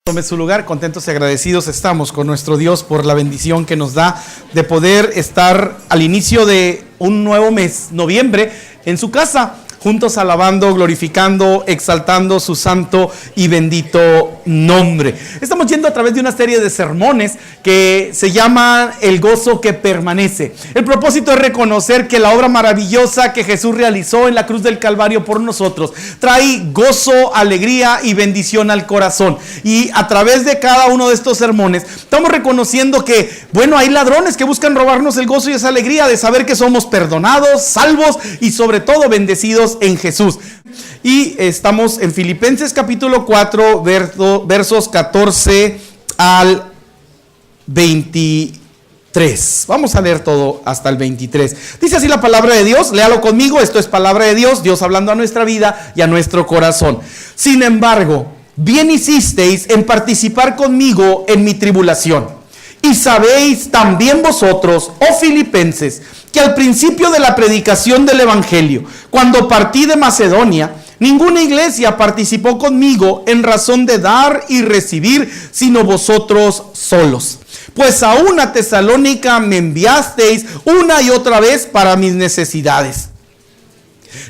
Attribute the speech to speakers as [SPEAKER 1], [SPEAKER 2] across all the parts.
[SPEAKER 1] Tome su lugar, contentos y agradecidos estamos con nuestro Dios por la bendición que nos da de poder estar al inicio de un nuevo mes, noviembre, en su casa, juntos alabando, glorificando, exaltando su santo y bendito nombre. Estamos yendo a través de una serie de sermones que se llaman El gozo que permanece. El propósito es reconocer que la obra maravillosa que Jesús realizó en la cruz del Calvario por nosotros trae gozo, alegría y bendición al corazón. Y a través de cada uno de estos sermones estamos reconociendo que, bueno, hay ladrones que buscan robarnos el gozo y esa alegría de saber que somos perdonados, salvos y sobre todo bendecidos en Jesús. Y estamos en Filipenses capítulo 4, versos 14 al 23. Vamos a leer todo hasta el 23. Dice así la palabra de Dios, léalo conmigo, esto es palabra de Dios, Dios hablando a nuestra vida y a nuestro corazón. Sin embargo, bien hicisteis en participar conmigo en mi tribulación. Y sabéis también vosotros, oh filipenses, que al principio de la predicación del evangelio, cuando partí de Macedonia, ninguna iglesia participó conmigo en razón de dar y recibir, sino vosotros solos. Pues aún a Tesalónica me enviasteis una y otra vez para mis necesidades.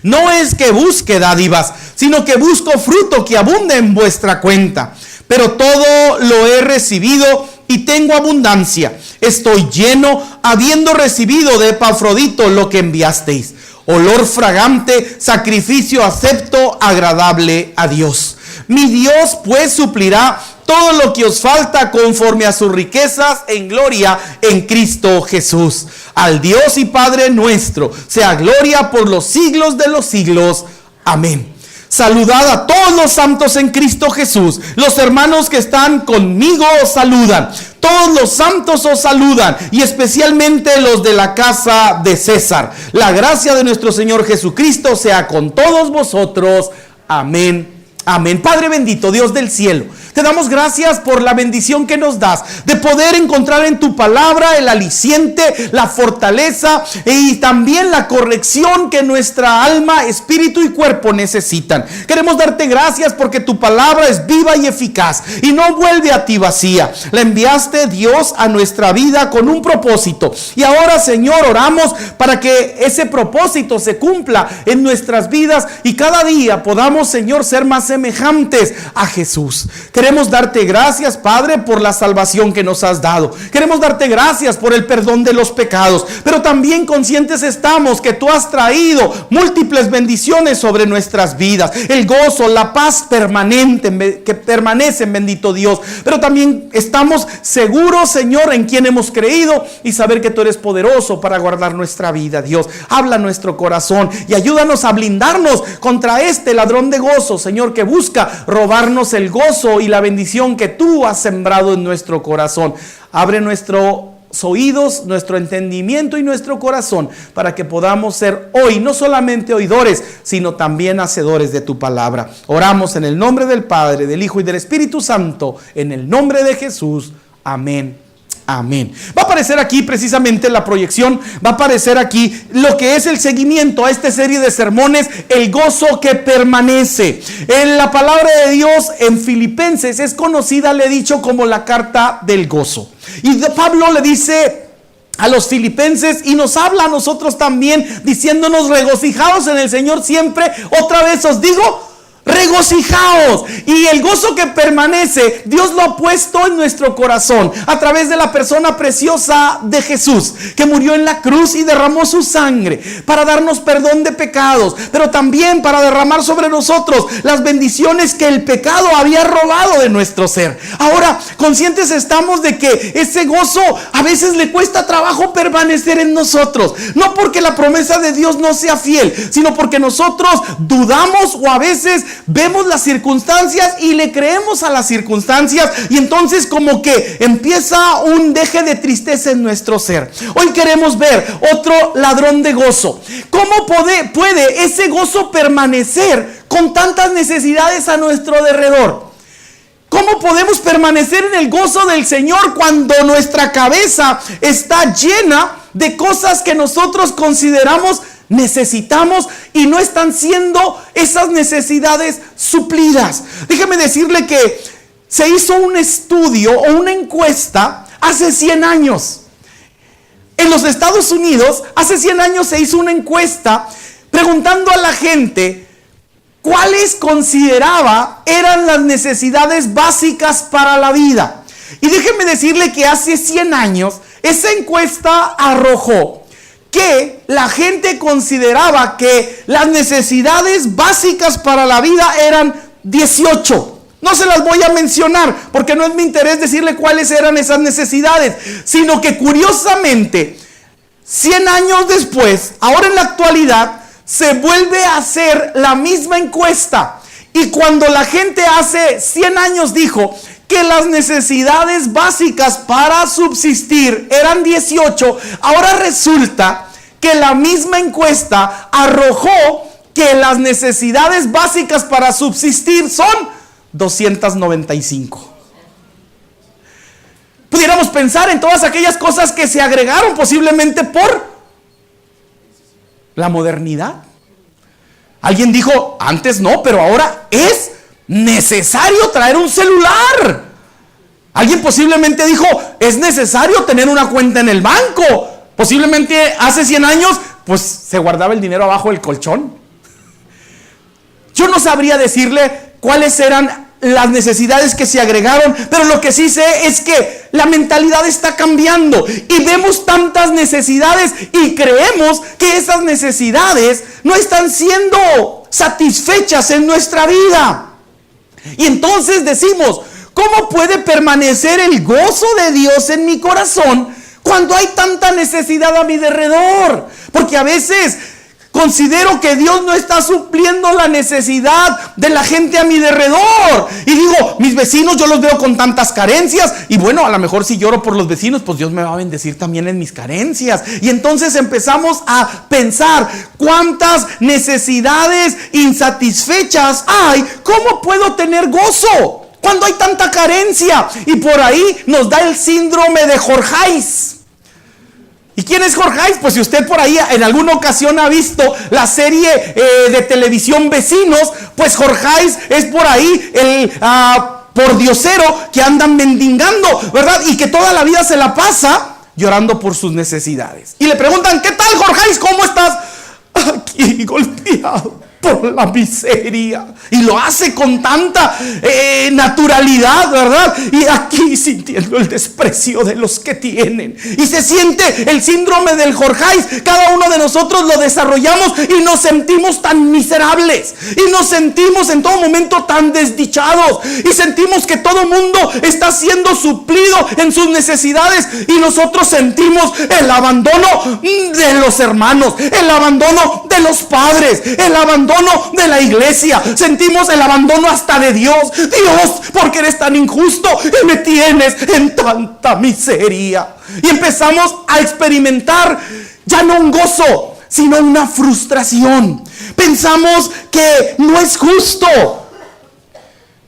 [SPEAKER 1] No es que busque dádivas, sino que busco fruto que abunde en vuestra cuenta. Pero todo lo he recibido y tengo abundancia. Estoy lleno, habiendo recibido de Epafrodito lo que enviasteis. Olor fragante, sacrificio acepto, agradable a Dios. Mi Dios pues suplirá todo lo que os falta conforme a sus riquezas en gloria en Cristo Jesús. Al Dios y Padre nuestro sea gloria por los siglos de los siglos. Amén. Saludad a todos los santos en Cristo Jesús. Los hermanos que están conmigo os saludan. Todos los santos os saludan, y especialmente los de la casa de César. La gracia de nuestro Señor Jesucristo sea con todos vosotros. Amén. Amén. Padre bendito, Dios del cielo, te damos gracias por la bendición que nos das de poder encontrar en tu palabra el aliciente, la fortaleza y también la corrección que nuestra alma, espíritu y cuerpo necesitan. Queremos darte gracias porque tu palabra es viva y eficaz y no vuelve a ti vacía. La enviaste, Dios, a nuestra vida con un propósito. Y ahora, Señor, oramos para que ese propósito se cumpla en nuestras vidas y cada día podamos, Señor, ser más semejantes a Jesús. Queremos darte gracias, Padre, por la salvación que nos has dado. Queremos darte gracias por el perdón de los pecados, pero también conscientes estamos que tú has traído múltiples bendiciones sobre nuestras vidas. El gozo, la paz permanente que permanecen, bendito Dios. Pero también estamos seguros, Señor, en quien hemos creído y saber que tú eres poderoso para guardar nuestra vida. Dios, habla nuestro corazón y ayúdanos a blindarnos contra este ladrón de gozo, Señor, que busca robarnos el gozo y la bendición que tú has sembrado en nuestro corazón. Abre nuestros oídos, nuestro entendimiento y nuestro corazón para que podamos ser hoy no solamente oidores, sino también hacedores de tu palabra. Oramos en el nombre del Padre, del Hijo y del Espíritu Santo, en el nombre de Jesús. Amén. Amén. Va a aparecer aquí precisamente la proyección, va a aparecer aquí lo que es el seguimiento a esta serie de sermones, el gozo que permanece. En la palabra de Dios en Filipenses es conocida, le he dicho, como la carta del gozo. Y Pablo le dice a los filipenses y nos habla a nosotros también diciéndonos: regocijaos en el Señor siempre. Otra vez os digo, regocijaos. Y el gozo que permanece, Dios lo ha puesto en nuestro corazón a través de la persona preciosa de Jesús, que murió en la cruz y derramó su sangre para darnos perdón de pecados, pero también para derramar sobre nosotros las bendiciones que el pecado había robado de nuestro ser. Ahora, conscientes estamos de que ese gozo a veces le cuesta trabajo permanecer en nosotros, no porque la promesa de Dios no sea fiel, sino porque nosotros dudamos o a veces vemos las circunstancias y le creemos a las circunstancias, y entonces como que empieza un deje de tristeza en nuestro ser. Hoy queremos ver otro ladrón de gozo. ¿Cómo puede ese gozo permanecer con tantas necesidades a nuestro alrededor? ¿Cómo podemos permanecer en el gozo del Señor cuando nuestra cabeza está llena de cosas que nosotros consideramos necesitamos y no están siendo esas necesidades suplidas? Déjeme decirle que se hizo un estudio o una encuesta hace 100 años. En los Estados Unidos, hace 100 años se hizo una encuesta preguntando a la gente cuáles consideraba eran las necesidades básicas para la vida. Y déjenme decirle que hace 100 años esa encuesta arrojó que la gente consideraba que las necesidades básicas para la vida eran 18. No se las voy a mencionar porque no es mi interés decirle cuáles eran esas necesidades, sino que curiosamente, 100 años después, ahora en la actualidad, se vuelve a hacer la misma encuesta. Y cuando la gente hace 100 años dijo que las necesidades básicas para subsistir eran 18, ahora resulta que la misma encuesta arrojó que las necesidades básicas para subsistir son 295. Pudiéramos pensar en todas aquellas cosas que se agregaron posiblemente por la modernidad. Alguien dijo, antes no, pero ahora es necesario traer un celular. Alguien posiblemente dijo, es necesario tener una cuenta en el banco. Posiblemente hace 100 años, pues se guardaba el dinero abajo del colchón. Yo no sabría decirle cuáles eran las necesidades que se agregaron, pero lo que sí sé es que la mentalidad está cambiando y vemos tantas necesidades y creemos que esas necesidades no están siendo satisfechas en nuestra vida. Y entonces decimos, ¿cómo puede permanecer el gozo de Dios en mi corazón cuando hay tanta necesidad a mi alrededor? Porque a veces considero que Dios no está supliendo la necesidad de la gente a mi alrededor. Y digo, mis vecinos yo los veo con tantas carencias. Y bueno, a lo mejor si lloro por los vecinos, pues Dios me va a bendecir también en mis carencias. Y entonces empezamos a pensar, ¿cuántas necesidades insatisfechas hay? ¿Cómo puedo tener gozo cuando hay tanta carencia? Y por ahí nos da el síndrome de Jorgeis. ¿Y quién es Jorgeis? Pues si usted por ahí en alguna ocasión ha visto la serie de televisión Vecinos, pues Jorgeis es por ahí el pordiosero que andan mendigando, ¿verdad? Y que toda la vida se la pasa llorando por sus necesidades. Y le preguntan, ¿qué tal, Jorgeis? ¿Cómo estás? Aquí golpeado por la miseria. Y lo hace con tanta naturalidad, ¿verdad? Y aquí sintiendo el desprecio de los que tienen. Y se siente el síndrome del Jorgeis. Cada uno de nosotros lo desarrollamos y nos sentimos tan miserables. Y nos sentimos en todo momento tan desdichados. Y sentimos que todo mundo está siendo suplido en sus necesidades. Y nosotros sentimos el abandono de los hermanos, el abandono de los padres, el abandono de la iglesia. Sentimos el abandono hasta de Dios. Dios, ¿por qué eres tan injusto y me tienes en tanta miseria? Y empezamos a experimentar ya no un gozo, sino una frustración. Pensamos que no es justo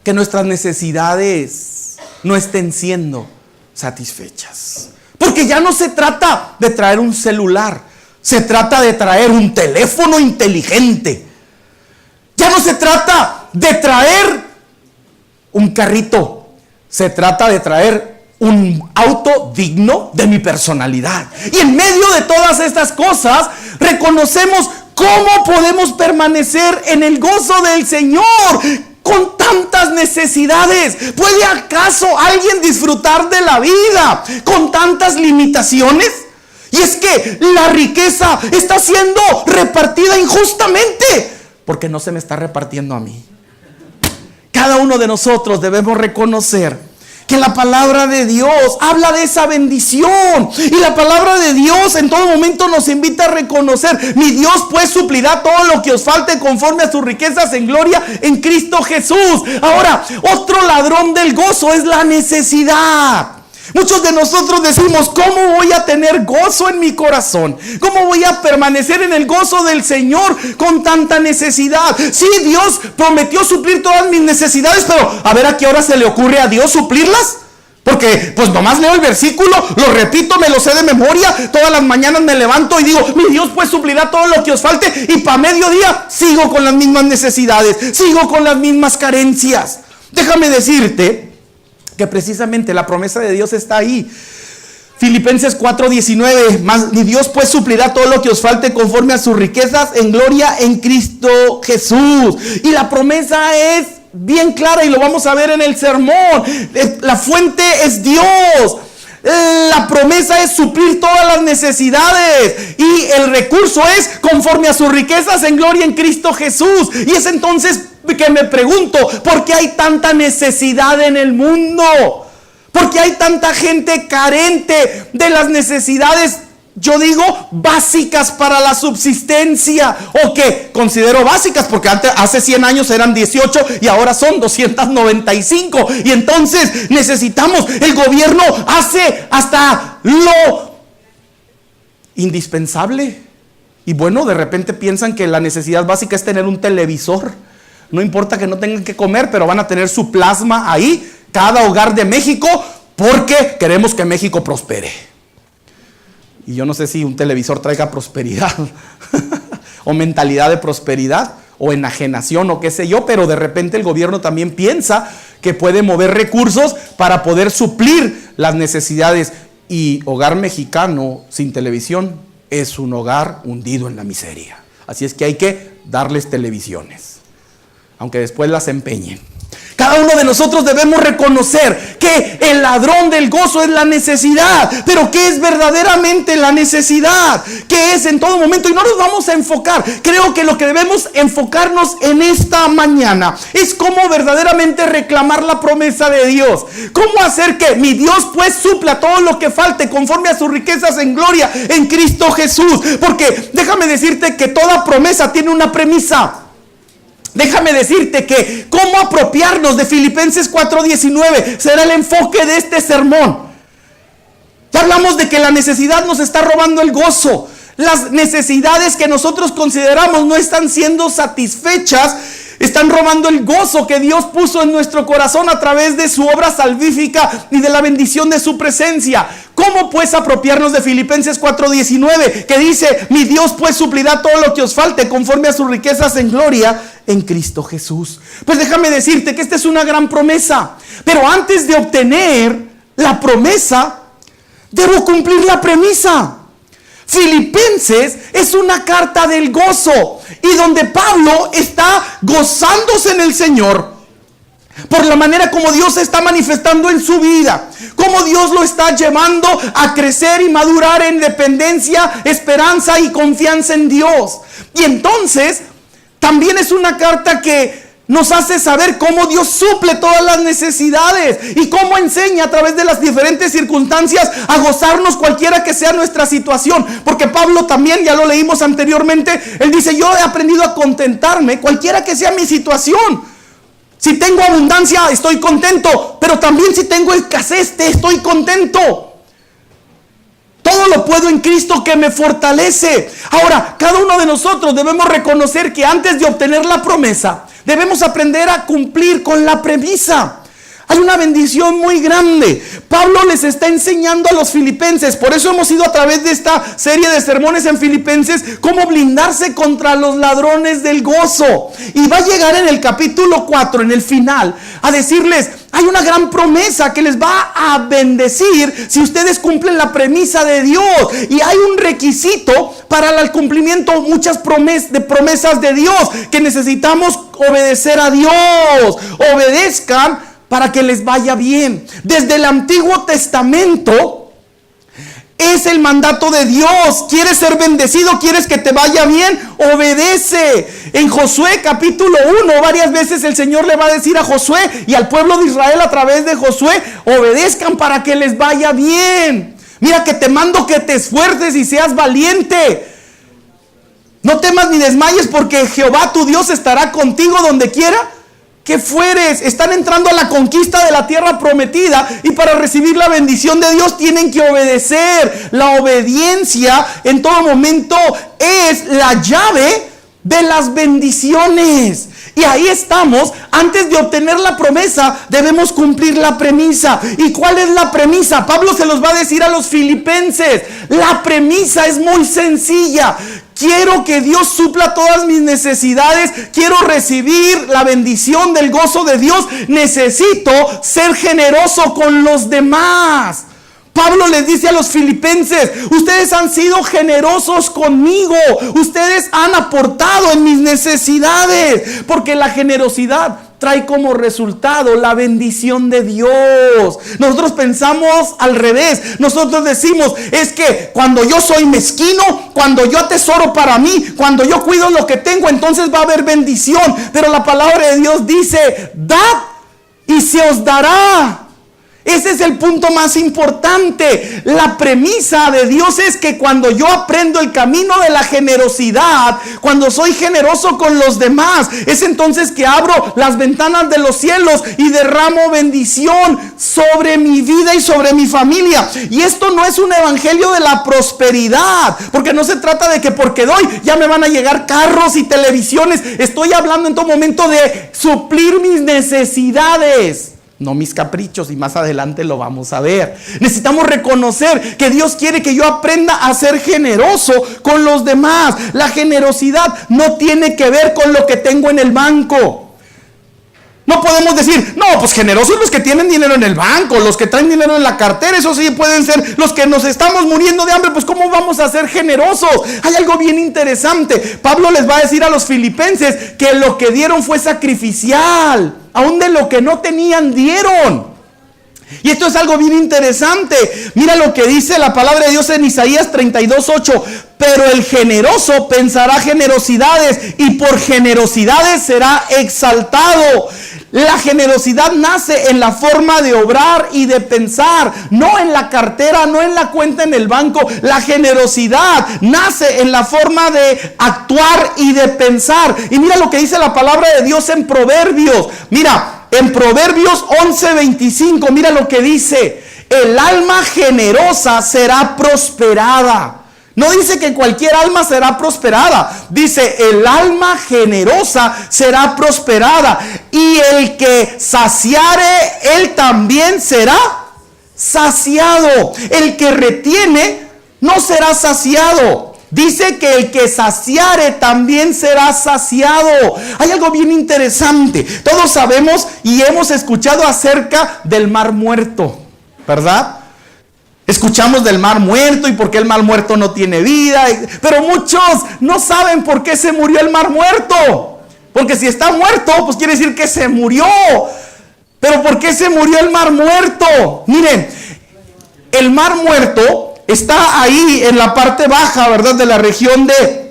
[SPEAKER 1] que nuestras necesidades no estén siendo satisfechas. Porque ya no se trata de traer un celular, se trata de traer un teléfono inteligente. Ya no se trata de traer un carrito, se trata de traer un auto digno de mi personalidad. Y en medio de todas estas cosas, reconocemos cómo podemos permanecer en el gozo del Señor con tantas necesidades. ¿Puede acaso alguien disfrutar de la vida con tantas limitaciones? Y es que la riqueza está siendo repartida injustamente, porque no se me está repartiendo a mí. Cada uno de nosotros debemos reconocer que la palabra de Dios habla de esa bendición. Y la palabra de Dios en todo momento nos invita a reconocer: mi Dios pues suplirá todo lo que os falte conforme a sus riquezas en gloria en Cristo Jesús. Ahora, otro ladrón del gozo es la necesidad. Muchos de nosotros decimos: ¿cómo voy a tener gozo en mi corazón? ¿Cómo voy a permanecer en el gozo del Señor con tanta necesidad? Sí, Dios prometió suplir todas mis necesidades, pero a ver a qué hora se le ocurre a Dios suplirlas. Porque pues nomás leo el versículo, lo repito, me lo sé de memoria, todas las mañanas me levanto y digo: mi Dios pues suplirá todo lo que os falte, y para mediodía sigo con las mismas necesidades, sigo con las mismas carencias. Déjame decirte que precisamente la promesa de Dios está ahí. Filipenses 4:19, mas mi Dios pues suplirá todo lo que os falte conforme a sus riquezas en gloria en Cristo Jesús. Y la promesa es bien clara y lo vamos a ver en el sermón. La fuente es Dios. La promesa es suplir todas las necesidades y el recurso es conforme a sus riquezas en gloria en Cristo Jesús. Y es entonces que me pregunto, ¿por qué hay tanta necesidad en el mundo? ¿Por qué hay tanta gente carente de las necesidades, yo digo, básicas para la subsistencia? O que considero básicas porque hace 100 años eran 18 y ahora son 295. Y entonces necesitamos, el gobierno hace hasta lo indispensable. Y bueno, de repente piensan que la necesidad básica es tener un televisor. No importa que no tengan que comer, pero van a tener su plasma ahí, cada hogar de México, porque queremos que México prospere. Y yo no sé si un televisor traiga prosperidad o mentalidad de prosperidad o enajenación o qué sé yo, pero de repente el gobierno también piensa que puede mover recursos para poder suplir las necesidades. Y hogar mexicano sin televisión es un hogar hundido en la miseria. Así es que hay que darles televisiones, aunque después las empeñen. Cada uno de nosotros debemos reconocer que el ladrón del gozo es la necesidad. Pero ¿qué es verdaderamente la necesidad? ¿Qué es en todo momento? Y no nos vamos a enfocar. Creo que lo que debemos enfocarnos en esta mañana es cómo verdaderamente reclamar la promesa de Dios. Cómo hacer que mi Dios pues supla todo lo que falte conforme a sus riquezas en gloria en Cristo Jesús. Porque déjame decirte que toda promesa tiene una premisa. Déjame decirte que cómo apropiarnos de Filipenses 4:19 será el enfoque de este sermón. Ya hablamos de que la necesidad nos está robando el gozo. Las necesidades que nosotros consideramos no están siendo satisfechas, están robando el gozo que Dios puso en nuestro corazón a través de su obra salvífica y de la bendición de su presencia. ¿Cómo pues apropiarnos de Filipenses 4:19 que dice, mi Dios pues suplirá todo lo que os falte conforme a sus riquezas en gloria en Cristo Jesús? Pues déjame decirte que esta es una gran promesa, pero antes de obtener la promesa debo cumplir la premisa. Filipenses es una carta del gozo y donde Pablo está gozándose en el Señor por la manera como Dios se está manifestando en su vida, como Dios lo está llevando a crecer y madurar en dependencia, esperanza y confianza en Dios. Y entonces también es una carta que nos hace saber cómo Dios suple todas las necesidades y cómo enseña a través de las diferentes circunstancias a gozarnos cualquiera que sea nuestra situación. Porque Pablo también, ya lo leímos anteriormente, él dice, yo he aprendido a contentarme cualquiera que sea mi situación. Si tengo abundancia, estoy contento, pero también si tengo escasez, estoy contento. Todo lo puedo en Cristo que me fortalece. Ahora, cada uno de nosotros debemos reconocer que antes de obtener la promesa, debemos aprender a cumplir con la premisa. Hay una bendición muy grande. Pablo les está enseñando a los filipenses. Por eso hemos ido a través de esta serie de sermones en Filipenses cómo blindarse contra los ladrones del gozo. Y va a llegar en el capítulo 4, en el final, a decirles, hay una gran promesa que les va a bendecir si ustedes cumplen la premisa de Dios. Y hay un requisito para el cumplimiento, muchas promesas de Dios, que necesitamos obedecer a Dios. Obedezcan para que les vaya bien. Desde el Antiguo Testamento es el mandato de Dios. ¿Quieres ser bendecido? ¿Quieres que te vaya bien? Obedece. En Josué capítulo 1 varias veces el Señor le va a decir a Josué y al pueblo de Israel a través de Josué, obedezcan para que les vaya bien. Mira que te mando que te esfuerces y seas valiente. No temas ni desmayes porque Jehová tu Dios estará contigo donde quiera que fueres. Están entrando a la conquista de la tierra prometida y para recibir la bendición de Dios tienen que obedecer. La obediencia en todo momento es la llave de las bendiciones. Y ahí estamos. Antes de obtener la promesa debemos cumplir la premisa. ¿Y cuál es la premisa? Pablo se los va a decir a los filipenses. La premisa es muy sencilla. Quiero que Dios supla todas mis necesidades. Quiero recibir la bendición del gozo de Dios. Necesito ser generoso con los demás. Pablo les dice a los filipenses: ustedes han sido generosos conmigo. Ustedes han aportado en mis necesidades. Porque la generosidad trae como resultado la bendición de Dios. Nosotros pensamos al revés. Nosotros decimos: es que cuando yo soy mezquino, cuando yo atesoro para mí, cuando yo cuido lo que tengo, entonces va a haber bendición. Pero la palabra de Dios dice: dad y se os dará. Ese es el punto más importante. La premisa de Dios es que cuando yo aprendo el camino de la generosidad, cuando soy generoso con los demás, es entonces que abro las ventanas de los cielos y derramo bendición sobre mi vida y sobre mi familia. Y esto no es un evangelio de la prosperidad, porque no se trata de que porque doy ya me van a llegar carros y televisiones. Estoy hablando en todo momento de suplir mis necesidades, no mis caprichos, y más adelante lo vamos a ver. Necesitamos reconocer que Dios quiere que yo aprenda a ser generoso con los demás. La generosidad no tiene que ver con lo que tengo en el banco. No podemos decir: no, pues generosos los que tienen dinero en el banco, los que traen dinero en la cartera, eso sí pueden ser. Los que nos estamos muriendo de hambre, pues ¿cómo vamos a ser generosos? Hay algo bien interesante. Pablo les va a decir a los filipenses que lo que dieron fue sacrificial. Aún de lo que no tenían dieron. Y esto es algo bien interesante. Mira lo que dice la palabra de Dios en Isaías 32:8. Pero el generoso pensará generosidades, y por generosidades será exaltado. La generosidad nace en la forma de obrar y de pensar, no en la cartera, no en la cuenta en el banco. La generosidad nace en la forma de actuar y de pensar. Y mira lo que dice la palabra de Dios en Proverbios. Mira, en Proverbios 11:25, mira lo que dice: el alma generosa será prosperada. No dice que cualquier alma será prosperada. Dice: el alma generosa será prosperada. Y el que saciare, él también será saciado. El que retiene no será saciado. Dice que el que saciare también será saciado. Hay algo bien interesante. Todos sabemos y hemos escuchado acerca del Mar Muerto, ¿verdad? Escuchamos del Mar Muerto y por qué el Mar Muerto no tiene vida. Pero muchos no saben por qué se murió el Mar Muerto. Porque si está muerto, pues quiere decir que se murió. Pero ¿por qué se murió el Mar Muerto? Miren, el Mar Muerto está ahí en la parte baja, ¿verdad?, de la región de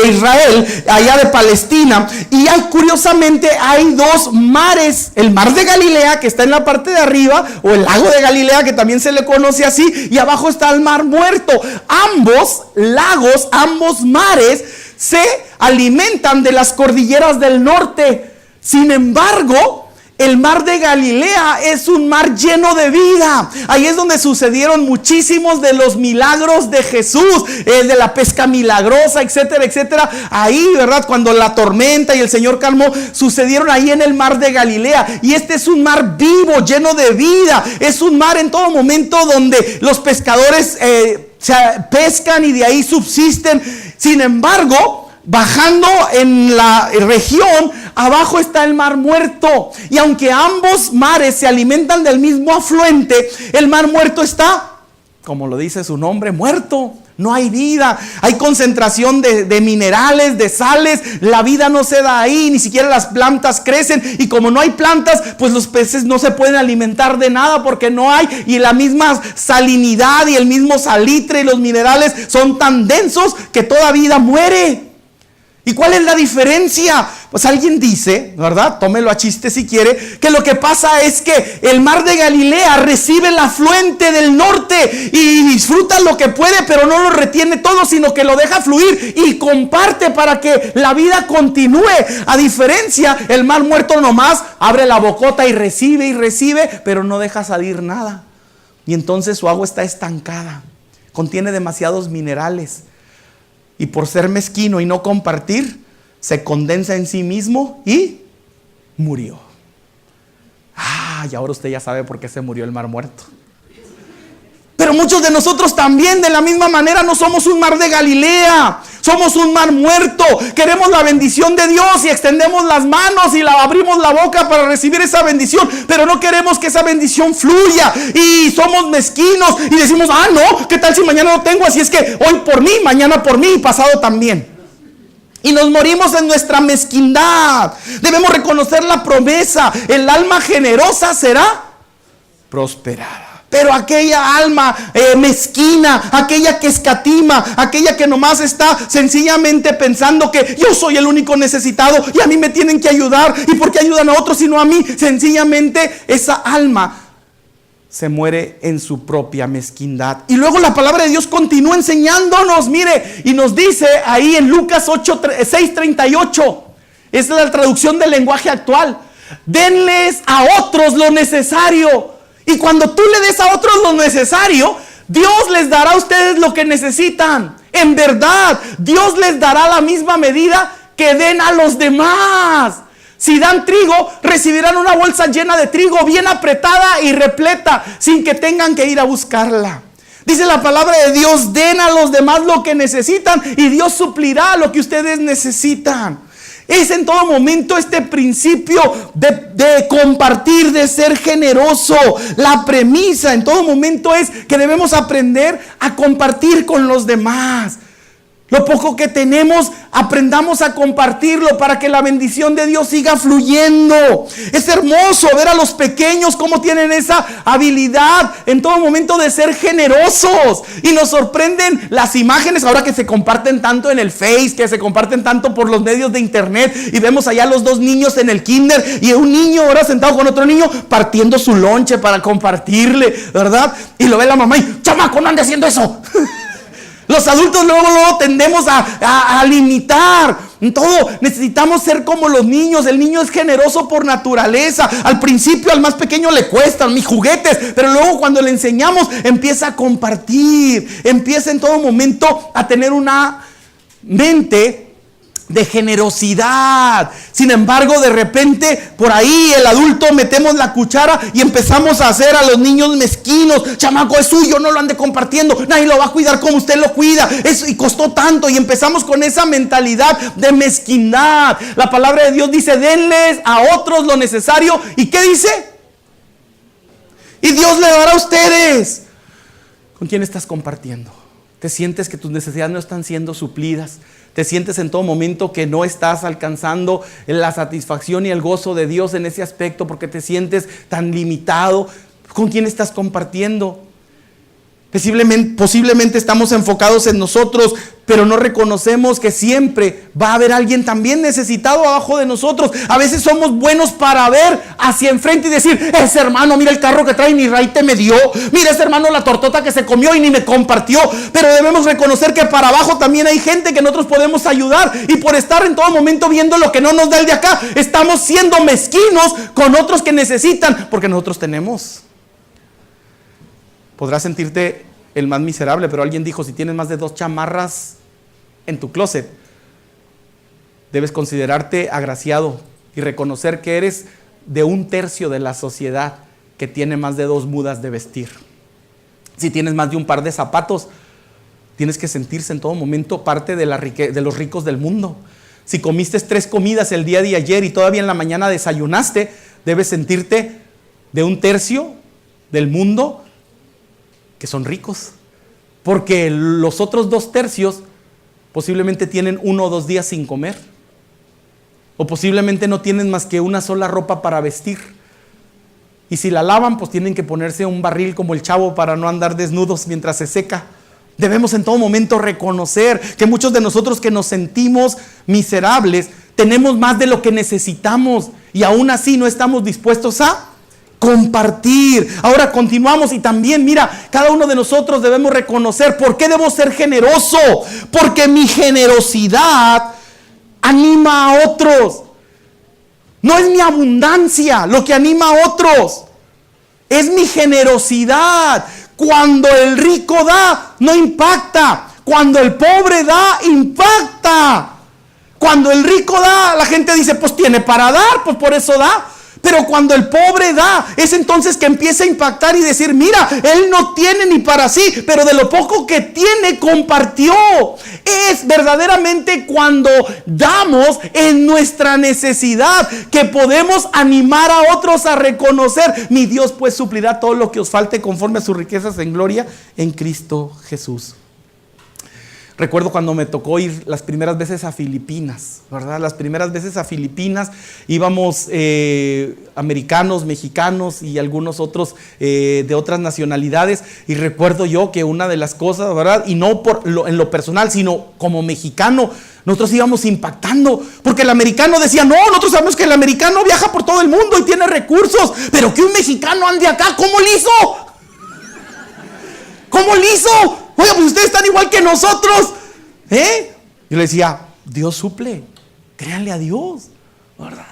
[SPEAKER 1] Israel, allá de Palestina. Y curiosamente hay dos mares: el mar de Galilea, que está en la parte de arriba, o el lago de Galilea, que también se le conoce así, y abajo está el Mar Muerto. Ambos lagos, ambos mares se alimentan de las cordilleras del norte. Sin embargo, el mar de Galilea es un mar lleno de vida. Ahí es donde sucedieron muchísimos de los milagros de Jesús, de la pesca milagrosa, etcétera, etcétera. Ahí, ¿verdad?, cuando la tormenta y el Señor calmó, sucedieron ahí en el mar de Galilea. Y este es un mar vivo, lleno de vida. Es un mar en todo momento donde los pescadores se pescan y de ahí subsisten. Sin embargo, bajando en la región, abajo está el Mar Muerto. Y aunque ambos mares se alimentan del mismo afluente, el Mar Muerto está, como lo dice su nombre, muerto. No hay vida, hay concentración de minerales, de sales. La vida no se da ahí, ni siquiera las plantas crecen. Y como no hay plantas, pues los peces no se pueden alimentar de nada porque no hay. Y la misma salinidad y el mismo salitre y los minerales son tan densos que toda vida muere. ¿Y cuál es la diferencia? Pues alguien dice, ¿verdad?, tómelo a chiste si quiere, que lo que pasa es que el mar de Galilea recibe el afluente del norte y disfruta lo que puede, pero no lo retiene todo, sino que lo deja fluir y comparte para que la vida continúe. A diferencia, el Mar Muerto nomás abre la bocota y recibe, pero no deja salir nada. Y entonces su agua está estancada, contiene demasiados minerales. Y por ser mezquino y no compartir, se condensa en sí mismo y murió. Y ahora usted ya sabe por qué se murió el Mar Muerto. Pero Pero muchos de nosotros también de la misma manera no somos un mar de Galilea. Somos un mar muerto. Queremos la bendición de Dios y extendemos las manos y abrimos la boca para recibir esa bendición. Pero no queremos que esa bendición fluya. Y somos mezquinos y decimos, no, ¿qué tal si mañana no tengo? Así es que hoy por mí, mañana por mí y pasado también. Y nos morimos en nuestra mezquindad. Debemos reconocer la promesa. El alma generosa será prosperada. Pero aquella alma mezquina, aquella que escatima, aquella que nomás está sencillamente pensando que yo soy el único necesitado y a mí me tienen que ayudar, y por qué ayudan a otros y no a mí, sencillamente esa alma se muere en su propia mezquindad. Y luego la palabra de Dios continúa enseñándonos, mire, y nos dice ahí en Lucas 6:38, esta es la traducción del lenguaje actual: denles a otros lo necesario. Y cuando tú le des a otros lo necesario, Dios les dará a ustedes lo que necesitan. En verdad, Dios les dará la misma medida que den a los demás. Si dan trigo, recibirán una bolsa llena de trigo, bien apretada y repleta, sin que tengan que ir a buscarla. Dice la palabra de Dios: den a los demás lo que necesitan y Dios suplirá lo que ustedes necesitan. Es en todo momento este principio de compartir, de ser generoso. La premisa en todo momento es que debemos aprender a compartir con los demás. Lo poco que tenemos, aprendamos a compartirlo para que la bendición de Dios siga fluyendo. Es hermoso ver a los pequeños cómo tienen esa habilidad en todo momento de ser generosos. Y nos sorprenden las imágenes ahora que se comparten tanto en el Face, que se comparten tanto por los medios de internet. Y vemos allá los dos niños en el kinder y un niño ahora sentado con otro niño partiendo su lonche para compartirle, ¿verdad? Y lo ve la mamá y: chamaco, no ande haciendo eso. Los adultos luego tendemos a limitar. En todo necesitamos ser como los niños. El niño es generoso por naturaleza. Al principio al más pequeño le cuestan mis juguetes, pero luego cuando le enseñamos empieza a compartir. Empieza en todo momento a tener una mente de generosidad. Sin embargo, de repente por ahí el adulto metemos la cuchara y empezamos a hacer a los niños mezquinos. Chamaco, es suyo, no lo ande compartiendo, nadie lo va a cuidar como usted lo cuida, eso, y costó tanto. Y empezamos con esa mentalidad de mezquindad. La palabra de Dios dice: denles a otros lo necesario. ¿Y qué dice? Y Dios le dará a ustedes. ¿Con quién estás compartiendo? ¿Te sientes que tus necesidades no están siendo suplidas? ¿Te sientes en todo momento que no estás alcanzando la satisfacción y el gozo de Dios en ese aspecto porque te sientes tan limitado? ¿Con quién estás compartiendo? Posiblemente estamos enfocados en nosotros, pero no reconocemos que siempre va a haber alguien también necesitado abajo de nosotros. A veces somos buenos para ver hacia enfrente y decir: ese hermano, mira el carro que trae, ni raite me dio. Mira ese hermano la tortota que se comió y ni me compartió. Pero debemos reconocer que para abajo también hay gente que nosotros podemos ayudar. Y por estar en todo momento viendo lo que no nos da el de acá, estamos siendo mezquinos con otros que necesitan, porque nosotros tenemos. Podrás sentirte el más miserable, pero alguien dijo: si tienes más de 2 chamarras en tu closet, debes considerarte agraciado y reconocer que eres de 1/3 de la sociedad que tiene más de 2 mudas de vestir. Si tienes más de un par de zapatos, tienes que sentirse en todo momento parte de los ricos del mundo. Si comiste 3 comidas el día de ayer y todavía en la mañana desayunaste, debes sentirte de 1/3 del mundo que son ricos, porque los otros 2/3 posiblemente tienen 1 o 2 días sin comer, o posiblemente no tienen más que una sola ropa para vestir, y si la lavan pues tienen que ponerse un barril como el Chavo para no andar desnudos mientras se seca. Debemos en todo momento reconocer que muchos de nosotros que nos sentimos miserables tenemos más de lo que necesitamos y aún así no estamos dispuestos a compartir. Ahora continuamos y también, mira, cada uno de nosotros debemos reconocer por qué debo ser generoso. Porque mi generosidad anima a otros. No es mi abundancia lo que anima a otros, es mi generosidad. Cuando el rico da, no impacta. Cuando el pobre da, impacta. Cuando el rico da, la gente dice: pues tiene para dar, pues por eso da. Pero cuando el pobre da, es entonces que empieza a impactar y decir, mira, él no tiene ni para sí, pero de lo poco que tiene compartió. Es verdaderamente cuando damos en nuestra necesidad que podemos animar a otros a reconocer, mi Dios pues suplirá todo lo que os falte conforme a sus riquezas en gloria en Cristo Jesús. Recuerdo cuando me tocó ir las primeras veces a Filipinas, ¿verdad? Las primeras veces a Filipinas íbamos americanos, mexicanos y algunos otros de otras nacionalidades. Y recuerdo yo que una de las cosas, ¿verdad? Y no en lo personal, sino como mexicano, nosotros íbamos impactando. Porque el americano decía, no, nosotros sabemos que el americano viaja por todo el mundo y tiene recursos. Pero que un mexicano ande acá, ¿cómo le hizo? ¿Cómo le hizo? Oiga, pues ustedes están igual que nosotros. Yo le decía, Dios suple, créanle a Dios, ¿verdad?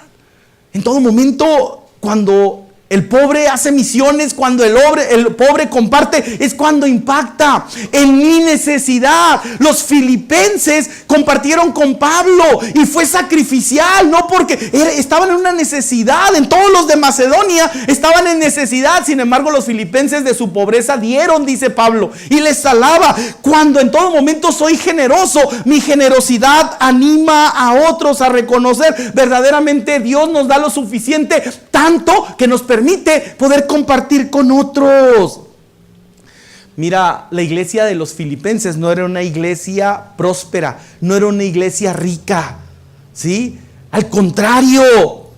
[SPEAKER 1] En todo momento, cuando el pobre hace misiones, cuando el pobre comparte, es cuando impacta. En mi necesidad, los filipenses compartieron con Pablo y fue sacrificial, no porque estaban en una necesidad. En todos los de Macedonia estaban en necesidad, sin embargo los filipenses de su pobreza dieron, dice Pablo, y les alaba. Cuando en todo momento soy generoso, mi generosidad anima a otros a reconocer verdaderamente Dios nos da lo suficiente, tanto que nos permite poder compartir con otros. Mira, la iglesia de los filipenses no era una iglesia próspera, no era una iglesia rica, ¿sí? Al contrario,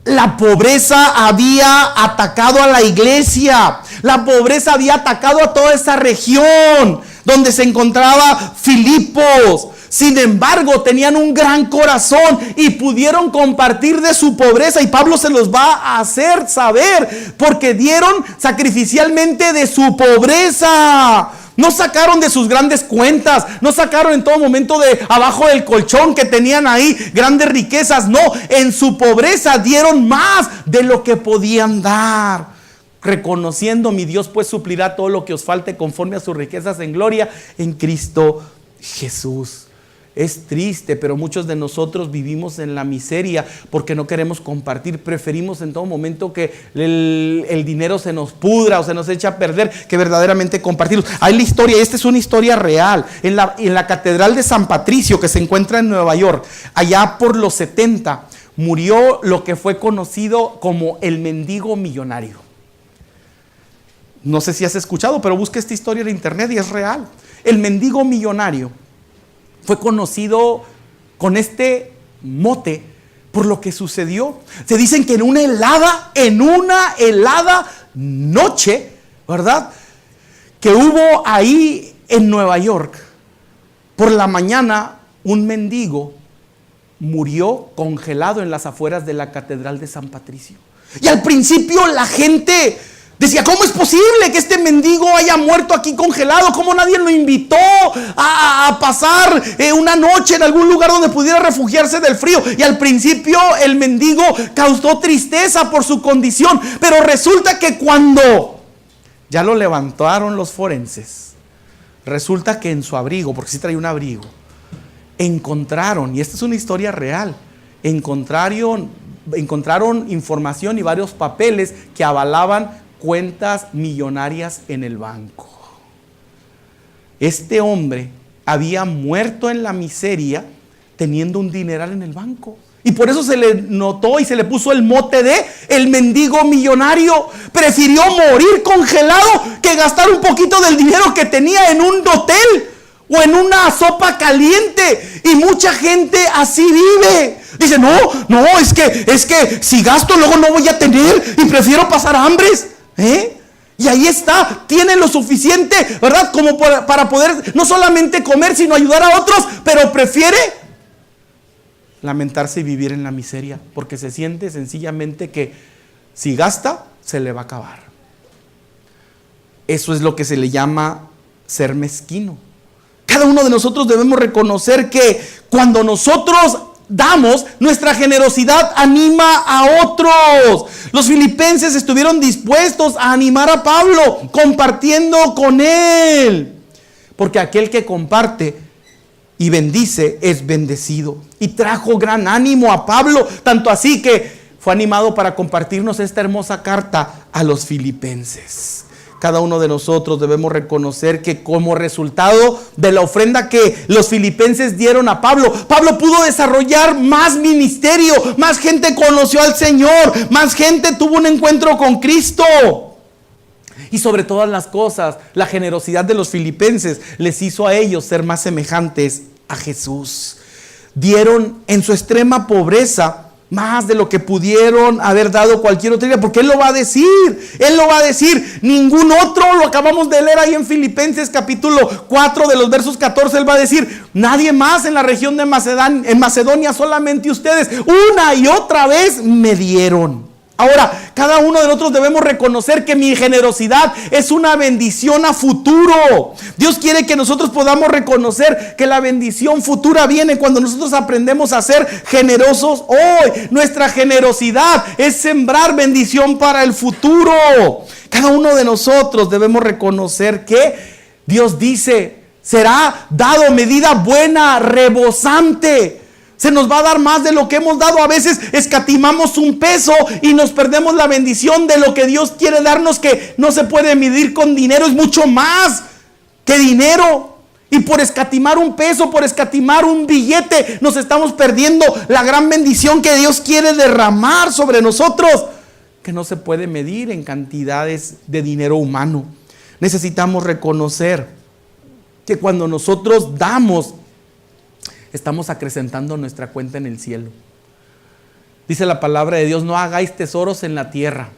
[SPEAKER 1] la pobreza había atacado a la iglesia. La pobreza había atacado a toda esa región donde se encontraba Filipos. Sin embargo, tenían un gran corazón y pudieron compartir de su pobreza. Y Pablo se los va a hacer saber, porque dieron sacrificialmente de su pobreza. No sacaron de sus grandes cuentas, no sacaron en todo momento de abajo del colchón que tenían ahí grandes riquezas. No, en su pobreza dieron más de lo que podían dar. Reconociendo, mi Dios pues suplirá todo lo que os falte conforme a sus riquezas en gloria en Cristo Jesús. Es triste, pero muchos de nosotros vivimos en la miseria porque no queremos compartir. Preferimos en todo momento que el dinero se nos pudra o se nos echa a perder que verdaderamente compartirlos. Hay la historia, esta es una historia real. En la Catedral de San Patricio, que se encuentra en Nueva York, allá por los 70, murió lo que fue conocido como el mendigo millonario. No sé si has escuchado, pero busca esta historia en internet y es real. El mendigo millonario fue conocido con este mote por lo que sucedió. Se dicen que en una helada noche, ¿verdad?, que hubo ahí en Nueva York, por la mañana un mendigo murió congelado en las afueras de la Catedral de San Patricio. Y al principio la gente decía, ¿cómo es posible que este mendigo haya muerto aquí congelado? ¿Cómo nadie lo invitó a pasar una noche en algún lugar donde pudiera refugiarse del frío? Y al principio el mendigo causó tristeza por su condición. Pero resulta que cuando ya lo levantaron los forenses, resulta que en su abrigo, porque sí traía un abrigo, encontraron, y esta es una historia real, encontraron información y varios papeles que avalaban cuentas millonarias en el banco. Este hombre había muerto en la miseria teniendo un dineral en el banco. Y por eso se le notó y se le puso el mote de el mendigo millonario. Prefirió morir congelado que gastar un poquito del dinero que tenía en un hotel o en una sopa caliente. Y mucha gente así vive. Dice, no, es que si gasto luego no voy a tener y prefiero pasar hambres. Y ahí está, tiene lo suficiente, ¿verdad?, como para poder no solamente comer, sino ayudar a otros, pero prefiere lamentarse y vivir en la miseria, porque se siente sencillamente que si gasta, se le va a acabar. Eso es lo que se le llama ser mezquino. Cada uno de nosotros debemos reconocer que cuando nosotros damos, nuestra generosidad anima a otros. Los filipenses estuvieron dispuestos a animar a Pablo, compartiendo con él. Porque aquel que comparte y bendice es bendecido. Y trajo gran ánimo a Pablo, tanto así que fue animado para compartirnos esta hermosa carta a los filipenses. Cada uno de nosotros debemos reconocer que como resultado de la ofrenda que los filipenses dieron a Pablo, Pablo pudo desarrollar más ministerio, más gente conoció al Señor, más gente tuvo un encuentro con Cristo. Y sobre todas las cosas, la generosidad de los filipenses les hizo a ellos ser más semejantes a Jesús. Dieron en su extrema pobreza más de lo que pudieron haber dado cualquier otro día, porque Él lo va a decir, ningún otro, lo acabamos de leer ahí en Filipenses capítulo 4 de los versos 14, Él va a decir, nadie más en la región de Macedonia, solamente ustedes, una y otra vez me dieron. Ahora, cada uno de nosotros debemos reconocer que mi generosidad es una bendición a futuro. Dios quiere que nosotros podamos reconocer que la bendición futura viene cuando nosotros aprendemos a ser generosos hoy. Nuestra generosidad es sembrar bendición para el futuro. Cada uno de nosotros debemos reconocer que Dios dice, será dado medida buena, rebosante. Se nos va a dar más de lo que hemos dado. A veces escatimamos un peso y nos perdemos la bendición de lo que Dios quiere darnos, que no se puede medir con dinero. Es mucho más que dinero. Y por escatimar un peso, por escatimar un billete, nos estamos perdiendo la gran bendición que Dios quiere derramar sobre nosotros, que no se puede medir en cantidades de dinero humano. Necesitamos reconocer que cuando nosotros damos, estamos acrecentando nuestra cuenta en el cielo. Dice la palabra de Dios, no hagáis tesoros en la tierra.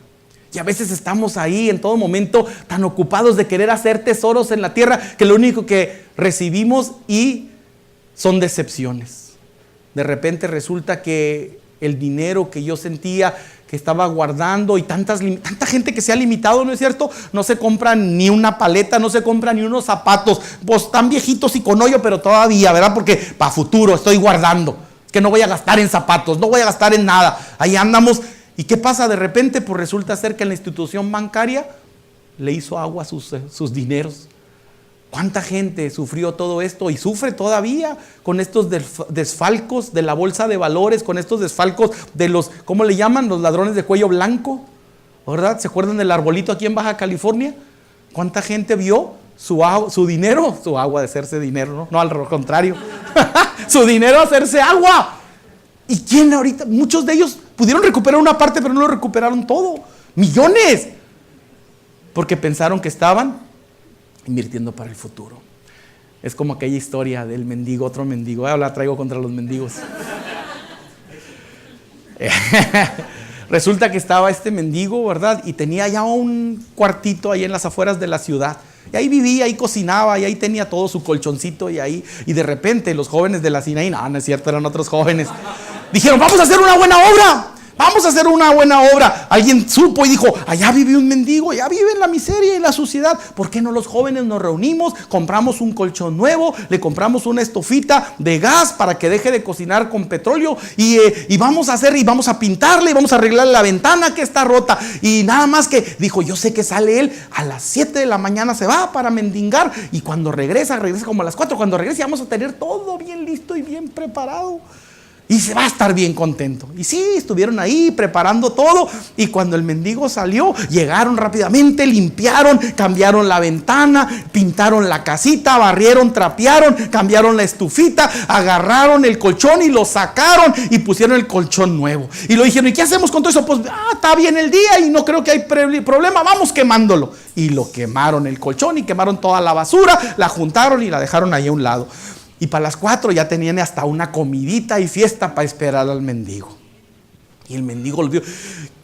[SPEAKER 1] Y a veces estamos ahí en todo momento tan ocupados de querer hacer tesoros en la tierra, que lo único que recibimos y son decepciones. De repente resulta que el dinero que yo sentía que estaba guardando, y tanta gente que se ha limitado, ¿no es cierto? No se compra ni una paleta, no se compra ni unos zapatos, pues tan viejitos y con hoyo, pero todavía, ¿verdad? Porque para futuro estoy guardando, que no voy a gastar en zapatos, no voy a gastar en nada. Ahí andamos. ¿Y qué pasa de repente? Pues resulta ser que la institución bancaria le hizo agua a sus dineros. ¿Cuánta gente sufrió todo esto y sufre todavía con estos desfalcos de la bolsa de valores, con estos desfalcos de los, ¿cómo le llaman? Los ladrones de cuello blanco, ¿verdad? ¿Se acuerdan del arbolito aquí en Baja California? ¿Cuánta gente vio su dinero, su agua de hacerse dinero, no al contrario, su dinero hacerse agua? ¿Y quién ahorita? Muchos de ellos pudieron recuperar una parte, pero no lo recuperaron todo. Millones. Porque pensaron que estaban invirtiendo para el futuro. Es como aquella historia del mendigo, otro mendigo. Ahora la traigo contra los mendigos. Resulta que estaba este mendigo, ¿verdad? Y tenía ya un cuartito ahí en las afueras de la ciudad. Y ahí vivía, ahí cocinaba, y ahí tenía todo su colchoncito y ahí. Y de repente los jóvenes de la Sinaí, no es cierto, eran otros jóvenes, dijeron, vamos a hacer una buena obra. Vamos a hacer una buena obra. Alguien supo y dijo, allá vive un mendigo, allá vive en la miseria y la suciedad. ¿Por qué no los jóvenes nos reunimos, compramos un colchón nuevo, le compramos una estofita de gas para que deje de cocinar con petróleo y vamos a hacer, y vamos a pintarle, y vamos a arreglar la ventana que está rota? Y nada más que dijo, yo sé que sale él a las 7 de la mañana, se va para mendigar, y cuando regresa como a las 4. Cuando regrese vamos a tener todo bien listo y bien preparado. Y se va a estar bien contento. Y sí, estuvieron ahí preparando todo. Y cuando el mendigo salió, llegaron rápidamente, limpiaron, cambiaron la ventana, pintaron la casita, barrieron, trapearon, cambiaron la estufita, agarraron el colchón y lo sacaron y pusieron el colchón nuevo. Y lo dijeron, ¿y qué hacemos con todo eso? Pues está bien el día y no creo que hay problema, vamos quemándolo. Y lo quemaron el colchón y quemaron toda la basura, la juntaron y la dejaron ahí a un lado. Y para las 4 ya tenían hasta una comidita y fiesta para esperar al mendigo. Y el mendigo lo vio.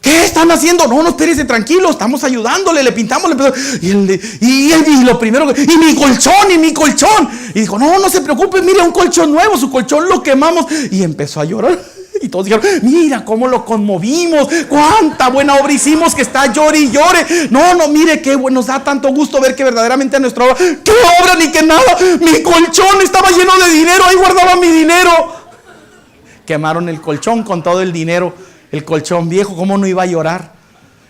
[SPEAKER 1] ¿Qué están haciendo? No, espérense, tranquilo, estamos ayudándole, le pintamos. Y lo primero, y mi colchón. Y dijo, no se preocupe, mire, un colchón nuevo, su colchón lo quemamos. Y empezó a llorar. Y todos dijeron, mira cómo lo conmovimos, cuánta buena obra hicimos, que está llore y llore. No, mire qué bueno, nos da tanto gusto ver que verdaderamente nuestra obra, qué obra ni qué nada, mi colchón estaba lleno de dinero, ahí guardaba mi dinero. Quemaron el colchón con todo el dinero, el colchón viejo, ¿cómo no iba a llorar?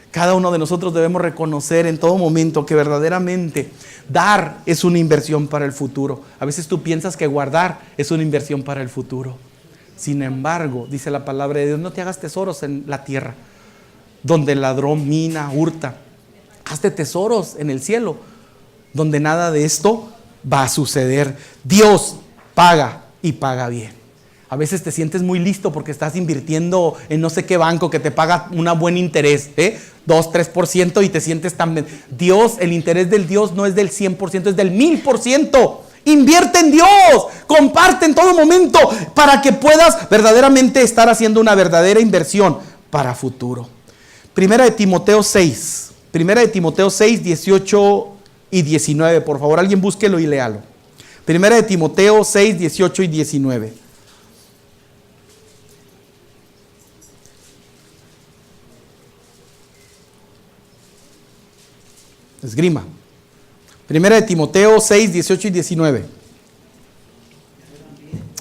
[SPEAKER 1] Cada uno de nosotros debemos reconocer en todo momento que verdaderamente dar es una inversión para el futuro. A veces tú piensas que guardar es una inversión para el futuro. Sin embargo, dice la palabra de Dios, no te hagas tesoros en la tierra, donde el ladrón mina, hurta. Hazte tesoros en el cielo, donde nada de esto va a suceder. Dios paga y paga bien. A veces te sientes muy listo porque estás invirtiendo en no sé qué banco que te paga un buen interés, 2, 3%, y te sientes tan bien. Dios, el interés del Dios no es del 100%, es del 1000%. Invierte en Dios, comparte en todo momento para que puedas verdaderamente estar haciendo una verdadera inversión para futuro. Primera de Timoteo 6, 18 y 19, por favor, alguien búsquelo y léalo. Primera de Timoteo 6, 18 y 19. Esgrima. Primera de Timoteo 6, 18 y 19.